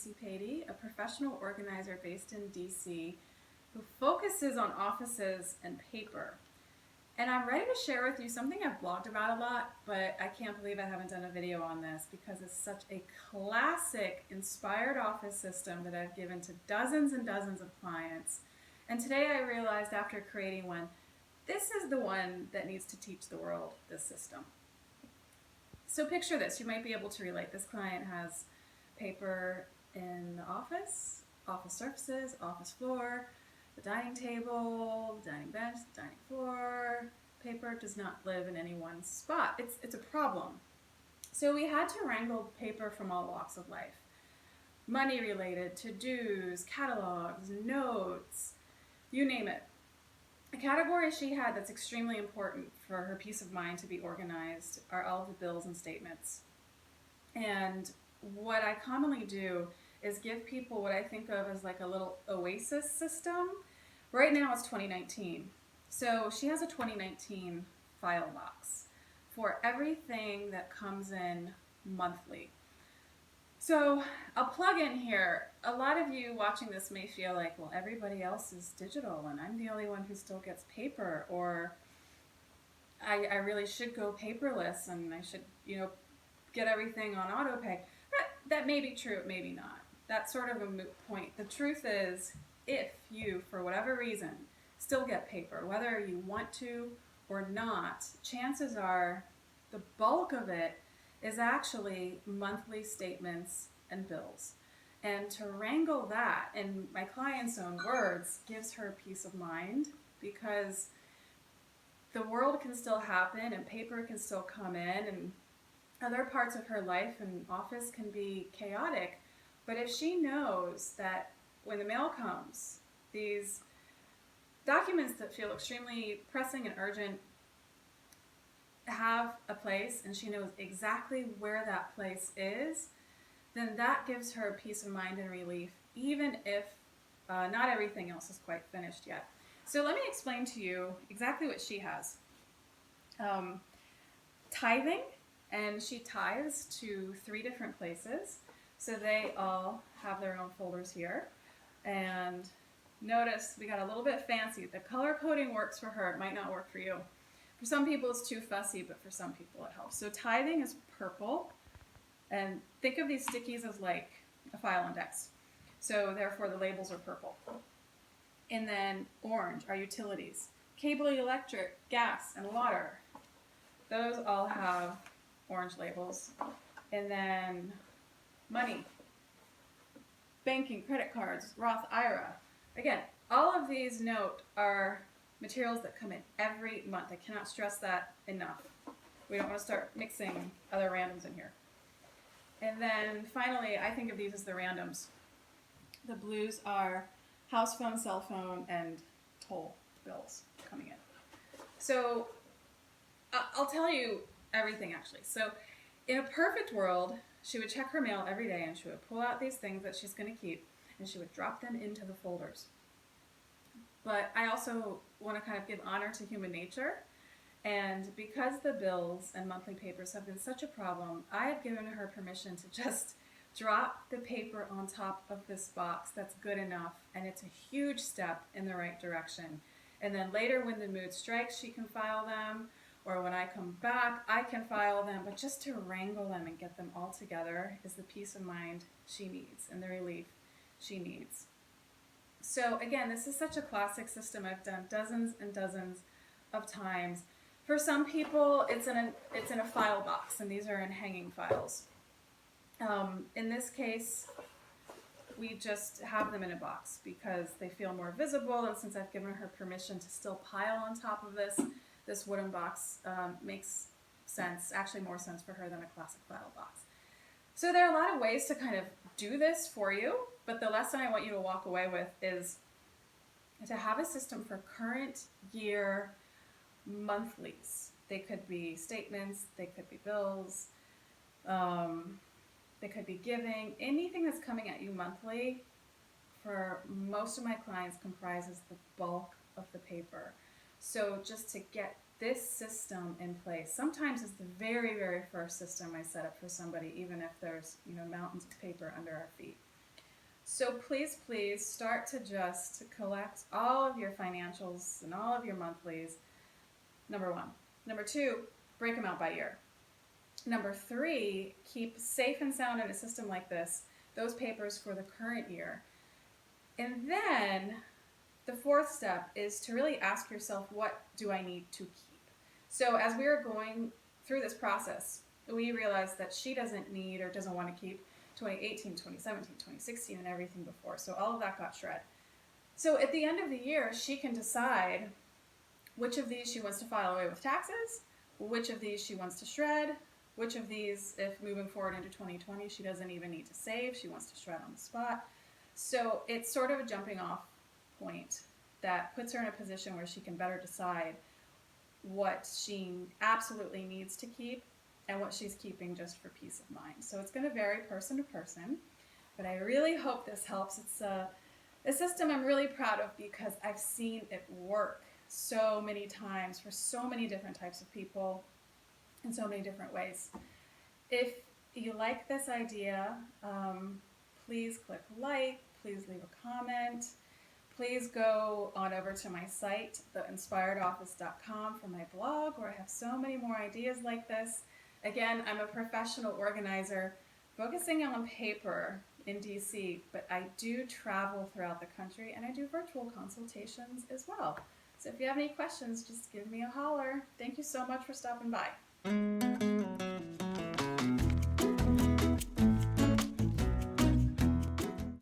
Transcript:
Kacy Paide, a professional organizer based in DC who focuses on offices and paper. And I'm ready to share with you something I've blogged about a lot, but I can't believe I haven't done a video on this because it's such a classic inspired office system that I've given to dozens and dozens of clients. And today I realized after creating one, this is the one that needs to teach the world this system. So picture this, you might be able to relate. This client has paper in the office, office surfaces, office floor, the dining table, the dining bench, the dining floor. Paper does not live in any one spot. It's a problem. So we had to wrangle paper from all walks of life. Money related, to-dos, catalogs, notes, you name it. A category she had that's extremely important for her peace of mind to be organized are all of the bills and statements. And what I commonly do is give people what I think of as like a little Oasis system. Right now it's 2019. So she has a 2019 file box for everything that comes in monthly. So I'll plug in here. A lot of you watching this may feel like, well, everybody else is digital and I'm the only one who still gets paper, or I really should go paperless and I should, get everything on autopay. That may be true, it may be not. That's sort of a moot point. The truth is, if you, for whatever reason, still get paper, whether you want to or not, chances are the bulk of it is actually monthly statements and bills. And to wrangle that, in my client's own words, gives her peace of mind, because the world can still happen and paper can still come in and other parts of her life and office can be chaotic. But if she knows that when the mail comes, these documents that feel extremely pressing and urgent have a place and she knows exactly where that place is, then that gives her peace of mind and relief, even if not everything else is quite finished yet. So let me explain to you exactly what she has. Tithing, and she tithes to 3 different places. So they all have their own folders here. And notice we got a little bit fancy. The color coding works for her, it might not work for you. For some people it's too fussy, but for some people it helps. So tithing is purple, and think of these stickies as like a file index. So therefore the labels are purple. And then orange are utilities. Cable, electric, gas, and water. Those all have orange labels. And then money, banking, credit cards, Roth IRA. Again, all of these note are materials that come in every month. I cannot stress that enough. We don't want to start mixing other randoms in here. And then finally, I think of these as the randoms. The blues are house phone, cell phone, and toll bills coming in. So I'll tell you everything actually. So in a perfect world, she would check her mail every day and she would pull out these things that she's going to keep and she would drop them into the folders. But I also want to kind of give honor to human nature. And because the bills and monthly papers have been such a problem, I have given her permission to just drop the paper on top of this box. That's good enough, and it's a huge step in the right direction. And then later when the mood strikes, she can file them, or when I come back, I can file them. But just to wrangle them and get them all together is the peace of mind she needs and the relief she needs. So again, this is such a classic system I've done dozens and dozens of times. For some people, it's in a file box, and these are in hanging files. In this case, we just have them in a box because they feel more visible, and since I've given her permission to still pile on top of this wooden box makes sense, actually more sense for her than a classic file box. So there are a lot of ways to kind of do this for you, but the lesson I want you to walk away with is to have a system for current year monthlies. They could be statements, they could be bills, they could be giving. Anything that's coming at you monthly, for most of my clients, comprises the bulk of the paper. So just to get this system in place, sometimes it's the very, very first system I set up for somebody, even if there's mountains of paper under our feet. So please, please start to just collect all of your financials and all of your monthlies. Number one. Number two, break them out by year. Number three, keep safe and sound in a system like this those papers for the current year. And then the fourth step is to really ask yourself, what do I need to keep? So as we were going through this process, we realized that she doesn't need or doesn't want to keep 2018, 2017, 2016, and everything before. So all of that got shred. So at the end of the year, she can decide which of these she wants to file away with taxes, which of these she wants to shred, which of these, if moving forward into 2020, she doesn't even need to save, she wants to shred on the spot. So it's sort of a jumping off point that puts her in a position where she can better decide what she absolutely needs to keep and what she's keeping just for peace of mind. So it's going to vary person to person, but I really hope this helps. It's a system I'm really proud of because I've seen it work so many times for so many different types of people in so many different ways. If you like this idea, please click like, please leave a comment. Please go on over to my site, theinspiredoffice.com, for my blog, where I have so many more ideas like this. Again, I'm a professional organizer focusing on paper in DC, but I do travel throughout the country and I do virtual consultations as well. So if you have any questions, just give me a holler. Thank you so much for stopping by.